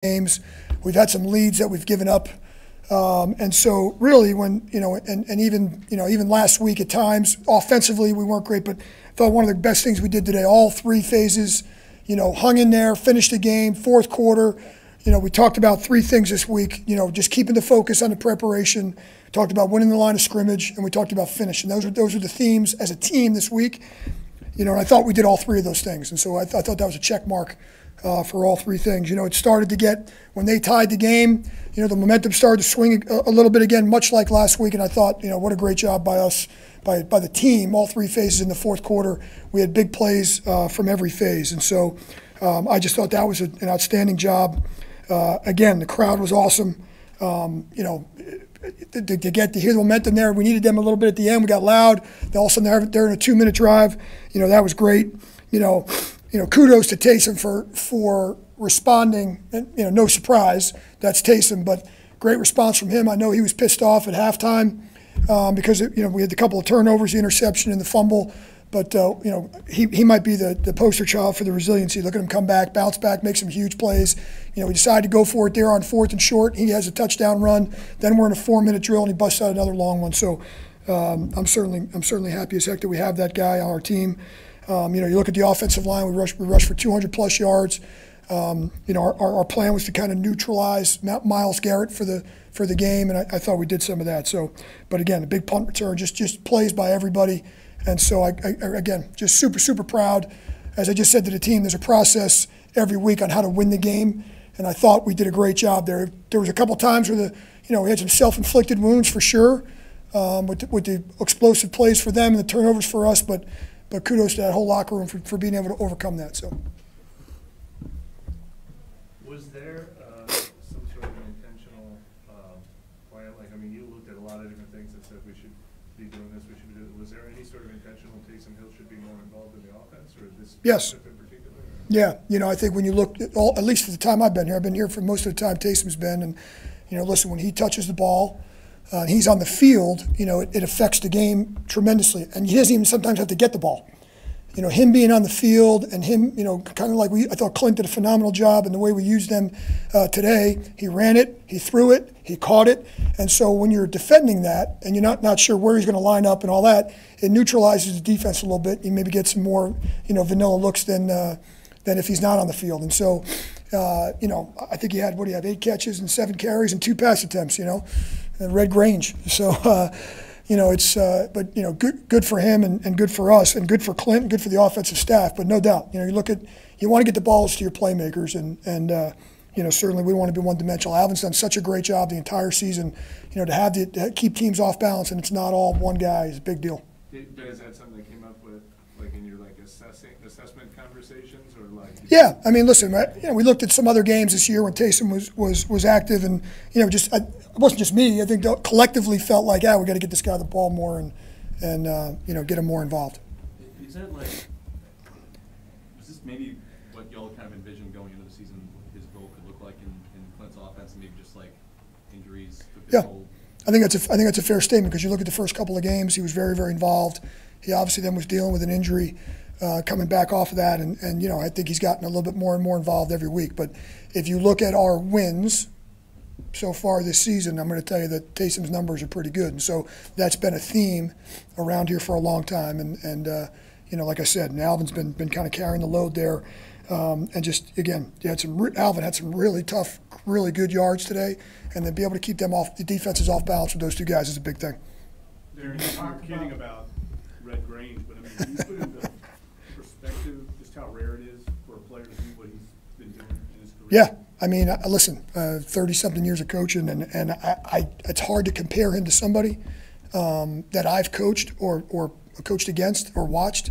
games. We've had some leads that we've given up. And so really when, and even last week at times, offensively we weren't great, but I thought one of the best things we did today, all three phases, hung in there, finished the game, fourth quarter. We talked about three things this week, just keeping the focus on the preparation, talked about winning the line of scrimmage, and we talked about finish. And those are the themes as a team this week. And I thought we did all three of those things. And so I thought that was a check mark for all three things. It started to get, when they tied the game, the momentum started to swing a little bit again, much like last week. And I thought, what a great job by us, by the team, all three phases in the fourth quarter. We had big plays from every phase. And so I just thought that was an outstanding job. Again, the crowd was awesome. To hear the momentum there, we needed them a little bit at the end. We got loud. All of a sudden, they're in a 2-minute drive. That was great. Kudos to Taysom for responding. And, no surprise, that's Taysom, but great response from him. I know he was pissed off at halftime because we had a couple of turnovers, the interception and the fumble. But he might be the poster child for the resiliency. Look at him come back, bounce back, make some huge plays. We decided to go for it there on 4th and short. He has a touchdown run. Then we're in a 4-minute drill, and he busts out another long one. So I'm certainly happy as heck that we have that guy on our team. You look at the offensive line. We rushed for 200+ yards. Our plan was to kind of neutralize Myles Garrett for the game, and I thought we did some of that. So, but again, a big punt return, just plays by everybody. And so, again, just super proud. As I just said to the team, there's a process every week on how to win the game, and I thought we did a great job there. There was a couple times where we had some self-inflicted wounds for sure, with the explosive plays for them and the turnovers for us, but kudos to that whole locker room for being able to overcome that. So. Was there some sort of an intentional plan? You looked at a lot of different things that said we should be doing this, we should be doing it. Was there any sort of intentional Taysom Hill should be more involved in the offense, or this yes. in particular? Yeah, I think when you look at least for the time I've been here for most of the time Taysom's been, and listen, when he touches the ball, he's on the field, it affects the game tremendously, and he doesn't even sometimes have to get the ball. Him being on the field and him, kind of like I thought Clint did a phenomenal job in the way we used them today. He ran it, he threw it, he caught it. And so when you're defending that and you're not sure where he's going to line up and all that, it neutralizes the defense a little bit. You maybe get some more, vanilla looks than if he's not on the field. And so, I think he had, 8 catches and 7 carries and 2 pass attempts, and Red Grange. So, good for him and good for us and good for Clint and good for the offensive staff. But no doubt, you want to get the balls to your playmakers and certainly we don't want to be one-dimensional. Alvin's done such a great job the entire season, to keep teams off balance, and it's not all one guy is a big deal. Is that something that came up with, in your assessment conversations, or Yeah, listen, we looked at some other games this year when Taysom was active, and it wasn't just me. I think collectively felt like, we got to get this guy the ball more and get him more involved. Is that was this maybe what y'all kind of envisioned going into the season? What his role could look like in Clint's offense, and maybe just injuries? Yeah, I think that's a fair statement, because you look at the first couple of games, he was very, very involved. He obviously then was dealing with an injury. Coming back off of that, and I think he's gotten a little bit more and more involved every week. But if you look at our wins so far this season, I'm going to tell you that Taysom's numbers are pretty good. And so that's been a theme around here for a long time. And like I said, Alvin's been kind of carrying the load there. And just, again, Alvin had some really tough, really good yards today. And then be able to keep them off, the defenses off balance with those two guys is a big thing. Darren, you're kidding about Red Grange, but can you put into perspective just how rare it is for a player to do what he's been doing in his career? Yeah, listen, 30-something years of coaching, and it's hard to compare him to somebody that I've coached or coached against or watched.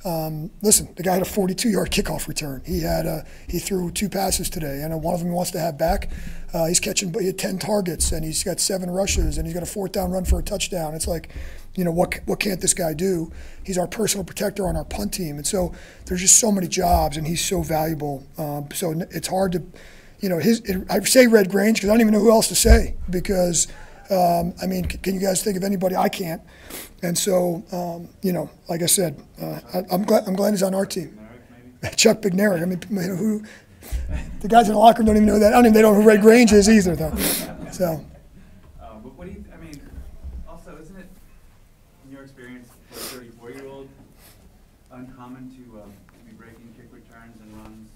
Listen, the guy had a 42-yard kickoff return. He threw 2 passes today, and one of them he wants to have back. He had 10 targets, and he's got 7 rushes, and he's got a 4th down run for a touchdown. It's like, what can't this guy do? He's our personal protector on our punt team, and so there's just so many jobs, and he's so valuable. So it's hard to, I say Red Grange because I don't even know who else to say, because can you guys think of anybody? I can't. And so, like I said, I'm glad he's on our team. Chuck Bednarik. Who The guys in the locker room don't even know that. I don't even they don't know who Red Grange is either, though. So. But what do you? I mean, also, isn't it, in your experience, for a 34-year-old, uncommon to be breaking kick returns and runs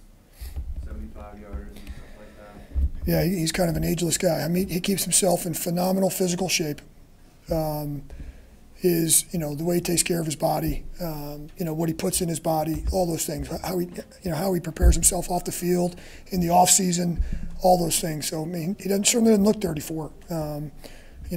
75-yarders and stuff like that? Yeah, he's kind of an ageless guy. I mean, he keeps himself in phenomenal physical shape. The way he takes care of his body, what he puts in his body, all those things, how he prepares himself off the field in the off season, all those things. So I mean, certainly doesn't look 34. He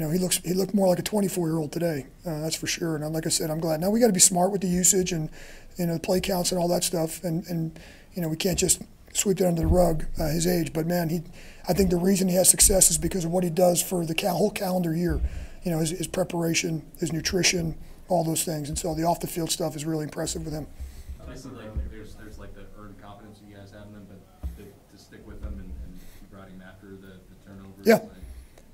looked more like a 24-year-old today. That's for sure. And like I said, I'm glad. Now we got to be smart with the usage and the play counts and all that stuff. And we can't just sweep it under the rug, his age. But man, I think the reason he has success is because of what he does for the whole calendar year. His preparation, his nutrition, all those things. And so the off-the-field stuff is really impressive with him. Obviously, there's like the earned confidence you guys have in them, but to stick with them and keep riding after the turnovers. Yeah.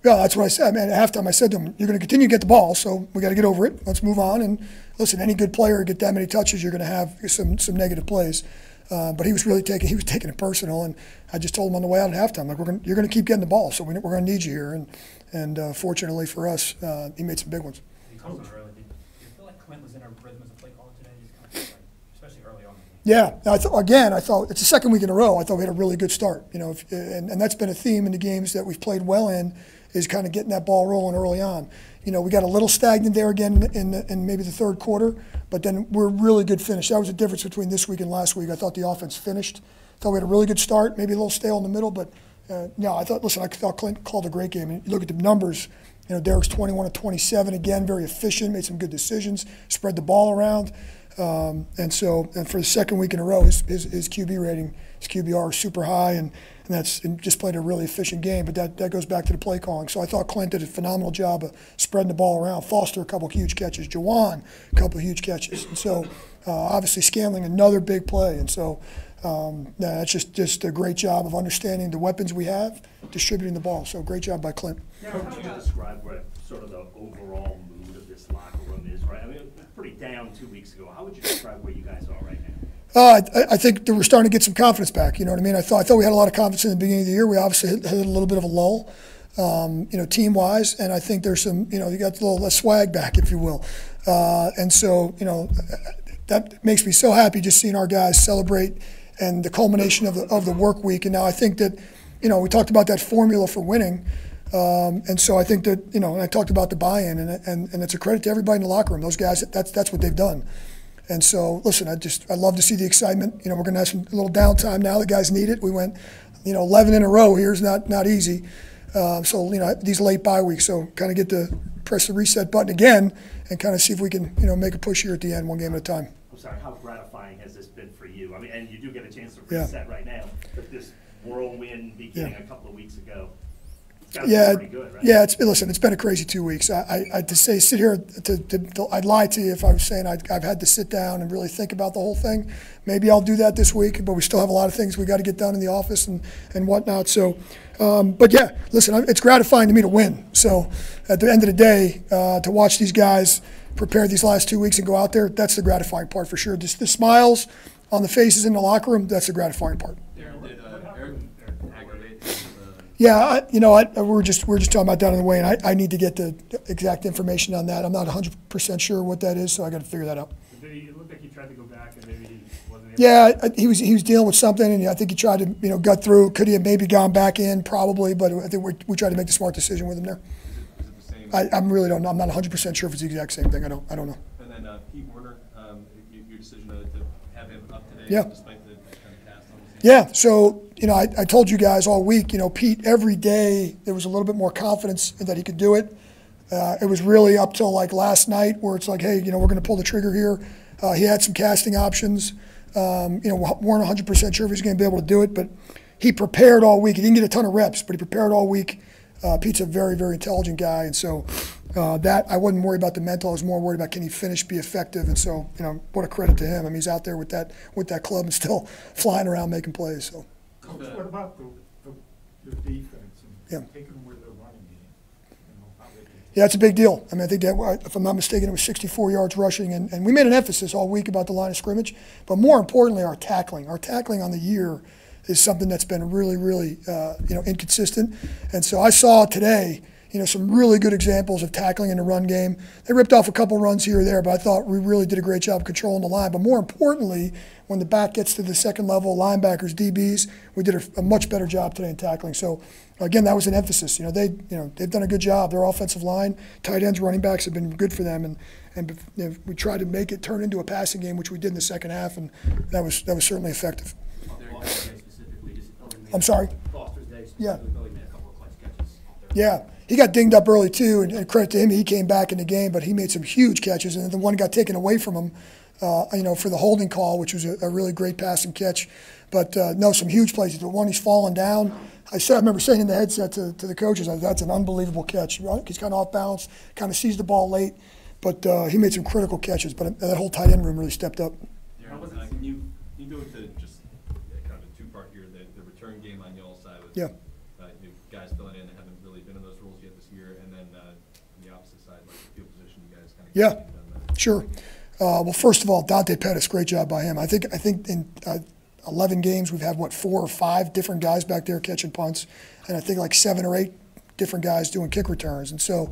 Yeah, that's what I said. Man, at halftime I said to him, you're going to continue to get the ball, so we got to get over it. Let's move on. And listen, any good player get that many touches, you're going to have some negative plays. But he was taking it personal, and I just told him on the way out at halftime, like you're going to keep getting the ball, so we're going to need you here. And fortunately for us, he made some big ones. Coach, do you feel like Clint was in a rhythm as a play caller today? Just kind of especially early on. Yeah, I thought it's the second week in a row. I thought we had a really good start. And that's been a theme in the games that we've played well in, is kind of getting that ball rolling early on. We got a little stagnant there again in maybe the third quarter, but then we're a really good finish. That was the difference between this week and last week. I thought the offense finished. I thought we had a really good start, maybe a little stale in the middle, but I thought Clint called a great game. And you look at the numbers, Derek's 21 of 27, again, very efficient, made some good decisions, spread the ball around. And for the second week in a row, his QB rating, his QBR is super high, and just played a really efficient game. But that goes back to the play calling. So I thought Clint did a phenomenal job of spreading the ball around. Foster, a couple of huge catches. Jawan, a couple of huge catches. And so obviously Scanling, another big play. And so that's just a great job of understanding the weapons we have, distributing the ball. So great job by Clint. How would you describe what sort of the overall mood of this locker room is, right? I mean, it was pretty down 2 weeks ago. How would you describe where you guys are right now? I think that we're starting to get some confidence back. You know what I mean? I thought we had a lot of confidence in the beginning of the year. We obviously had a little bit of a lull, team-wise, and I think there's some, you got a little less swag back, if you will. And so, that makes me so happy just seeing our guys celebrate and the culmination of the work week. And now I think that, we talked about that formula for winning. And so I think that, and I talked about the buy-in, and it's a credit to everybody in the locker room. Those guys, that's what they've done. And so, listen, I love to see the excitement. We're going to have a little downtime now. The guys need it. We went, 11 in a row here is not easy. So, these late bye weeks, so kind of get to press the reset button again and kind of see if we can, make a push here at the end, one game at a time. I'm sorry, how gratifying has this been for you? I mean, and you do get a chance to reset right now, but this whirlwind beginning a couple of weeks ago, it's got to be pretty good, right? Yeah, it's been a crazy 2 weeks. Sit here, I'd lie to you if I was saying I've had to sit down and really think about the whole thing. Maybe I'll do that this week, but we still have a lot of things we got to get done in the office and whatnot. So, but yeah, listen, it's gratifying to me to win. So at the end of the day, to watch these guys prepare these last 2 weeks and go out there, that's the gratifying part for sure. Just the smiles on the faces in the locker room, that's the gratifying part. Darren, did Eric aggravate Yeah, we're just talking about down in the way, and I need to get the exact information on that. I'm not 100% sure what that is, so I got to figure that out. It looked like he tried to go back and maybe he wasn't able. Yeah, he was dealing with something, and I think he tried to gut through. Could he have maybe gone back in? Probably, but I think we tried to make the smart decision with him there. Is it the same? I really don't know. I'm not 100% sure if it's the exact same thing. I don't know. And then Pete Werner, your decision to have him up today, despite the kind of cast on the season. Yeah, so I told you guys all week, Pete, every day there was a little bit more confidence that he could do it. It was really up till like last night where it's like, hey, we're going to pull the trigger here. He had some casting options. Weren't 100% sure if he was going to be able to do it, but he prepared all week. He didn't get a ton of reps, but he prepared all week. Pete's a very, very intelligent guy, and so that I wasn't worried about the mental. I was more worried about can he finish, be effective, and so what a credit to him. I mean, he's out there with that club and still flying around making plays. So. Coach, what about the defense and taking away their running game? Yeah, it's a big deal. I mean, I think that, if I'm not mistaken, it was 64 yards rushing, and we made an emphasis all week about the line of scrimmage, but more importantly, our tackling. Our tackling on the year is something that's been really, really, inconsistent. And so I saw today, some really good examples of tackling in the run game. They ripped off a couple runs here or there, but I thought we really did a great job controlling the line. But more importantly, when the back gets to the second level, linebackers, DBs, we did a much better job today in tackling. So again, that was an emphasis. They've done a good job. Their offensive line, tight ends, running backs have been good for them, and we tried to make it turn into a passing game, which we did in the second half, and that was certainly effective. I'm sorry. Foster's Day Yeah. specifically made a couple of clutch catches. Yeah, he got dinged up early too, and credit to him, he came back in the game, but he made some huge catches, and the one got taken away from him, for the holding call, which was a really great passing catch. But no, some huge plays. The one he's falling down. I remember saying in the headset to the coaches, that's an unbelievable catch. He's kind of off balance, kind of sees the ball late, but he made some critical catches. But that whole tight end room really stepped up. Darren, can you go to just kind of a two-part here, the return game on y'all's side with guys filling in that haven't really been in those roles yet this year, and then on the opposite side, like the field position, you guys kind of Yeah, sure. Well, first of all, Dante Pettis, great job by him. I think in 11 games we've had 4 or 5 different guys back there catching punts, and I think like 7 or 8 different guys doing kick returns. And so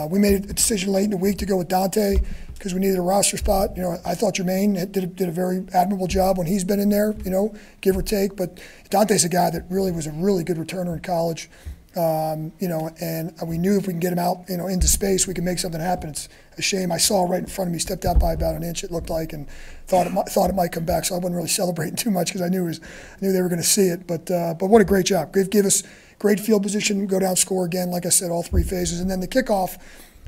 we made a decision late in the week to go with Dante because we needed a roster spot. I thought Jermaine did a very admirable job when he's been in there, give or take. But Dante's a guy that really was a really good returner in college. And we knew if we can get him out, into space, we can make something happen. It's a shame. I saw right in front of me, stepped out by about an inch, it looked like, and thought it might come back. So I wasn't really celebrating too much because I knew they were going to see it. But what a great job! Give us great field position, go down, score again. Like I said, all 3 phases, and then the kickoff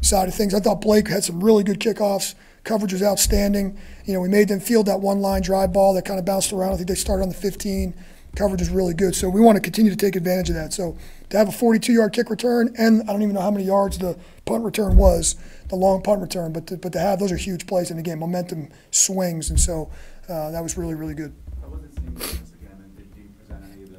side of things. I thought Blake had some really good kickoffs. Coverage was outstanding. We made them field that one-line drive ball that kind of bounced around. I think they started on the 15. Coverage is really good, so we want to continue to take advantage of that. So to have a 42-yard kick return, and I don't even know how many yards the punt return was, the long punt return, but to have those are huge plays in the game. Momentum swings, and so that was really, really good. How was it seeing Jameis again, and did he present any of the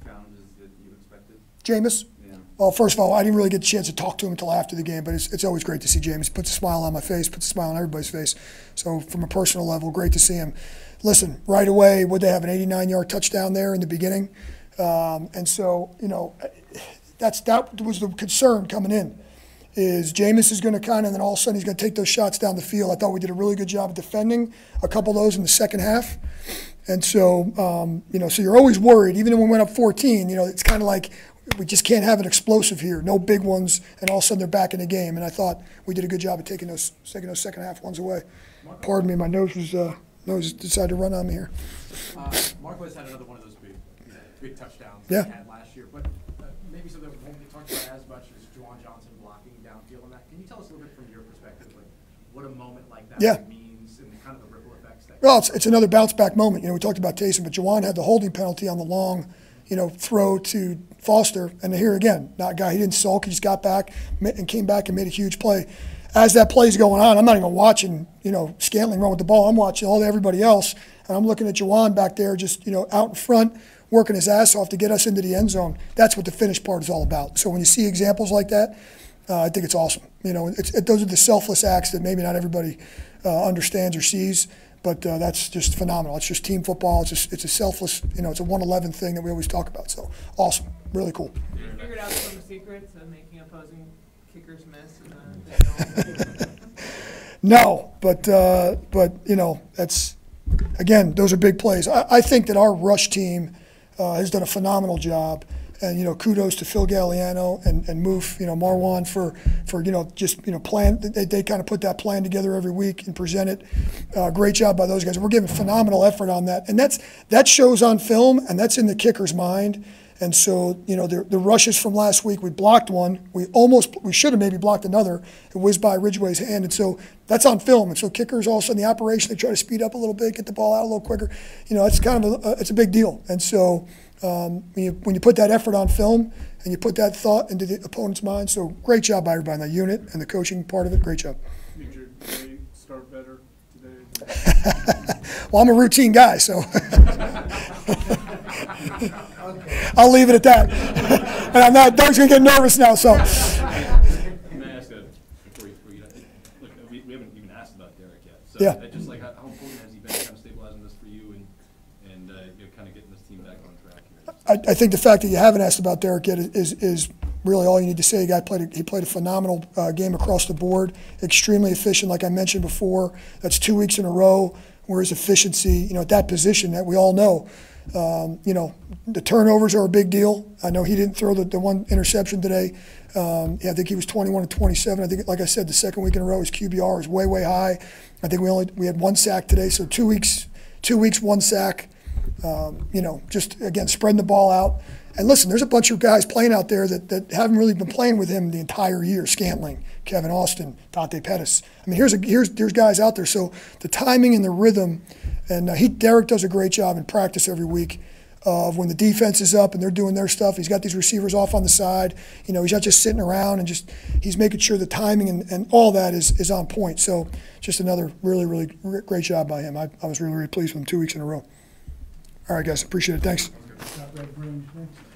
challenges that you expected? Jameis? Yeah. Well, first of all, I didn't really get a chance to talk to him until after the game, but it's always great to see Jameis. Puts a smile on my face, puts a smile on everybody's face. So from a personal level, great to see him. Listen, right away, would they have an 89-yard touchdown there in the beginning? And so, that was the concern coming in, is Jameis is going to and then all of a sudden he's going to take those shots down the field. I thought we did a really good job of defending a couple of those in the second half. And so, so you're always worried. Even when we went up 14, it's kind of like we just can't have an explosive here. No big ones, and all of a sudden they're back in the game. And I thought we did a good job of taking those second half ones away. Pardon me, my nose decided to run on me here. Marquez had another one of those big touchdowns Yeah. he had last year, but maybe something that won't get talked about as much as Juwan Johnson blocking downfield on that. Can you tell us a little bit from your perspective, like what a moment like that means and kind of the ripple effects that? Well, it's another bounce back moment. We talked about Taysom, but Juwan had the holding penalty on the long, throw to Foster, and here again, not a guy, he didn't sulk, he just got back and came back and made a huge play. As that play's going on, I'm not even watching, Scantling run with the ball. I'm watching everybody else, and I'm looking at Juwan back there just, out in front, working his ass off to get us into the end zone. That's what the finish part is all about. So when you see examples like that, I think it's awesome. Those are the selfless acts that maybe not everybody understands or sees, but that's just phenomenal. It's just team football. It's a selfless, it's a 1-11 thing that we always talk about. So awesome, really cool. You figured out some secrets of making opposing kickers miss in the No, but that's, again, those are big plays. I think that our rush team has done a phenomenal job, and kudos to Phil Galliano and Moof, Marwan for plan. They kind of put that plan together every week and present it. Great job by those guys. We're giving phenomenal effort on that, and that shows on film, and that's in the kicker's mind. And so, the rushes from last week, we blocked one. We should have maybe blocked another. It whizzed by Ridgway's hand. And so that's on film. And so kickers, all of a sudden, the operation, they try to speed up a little bit, get the ball out a little quicker. It's kind of it's a big deal. And so when you put that effort on film and you put that thought into the opponent's mind, so great job by everybody in that unit and the coaching part of it. Great job. Did your day start better today? Well, I'm a routine guy, so I'll leave it at that. And I'm not. Doug's gonna get nervous now. So. Can I ask before you look, we haven't even asked about Derek yet. So yeah. Just like how important has he been kind of stabilizing this for you and kind of getting this I think the fact that you haven't asked about Derek yet is really all you need to say. He played a phenomenal game across the board, extremely efficient, like I mentioned before. That's 2 weeks in a row where his efficiency, at that position that we all know, the turnovers are a big deal. I know he didn't throw the one interception today. I think he was 21 and 27. I think, like I said, the second week in a row, his QBR is way, way high. I think we had 1 sack today, so 2 weeks, 1 sack. Just again spreading the ball out. And listen, there's a bunch of guys playing out there that haven't really been playing with him the entire year. Scantling, Kevin Austin, Dante Pettis. I mean, there's guys out there. So the timing and the rhythm, and Derek does a great job in practice every week of when the defense is up and they're doing their stuff. He's got these receivers off on the side. He's not just sitting around and he's making sure the timing and all that is on point. So just another really, really great job by him. I was really, really pleased with him 2 weeks in a row. All right, guys, appreciate it. Thanks. Got Red Grange next.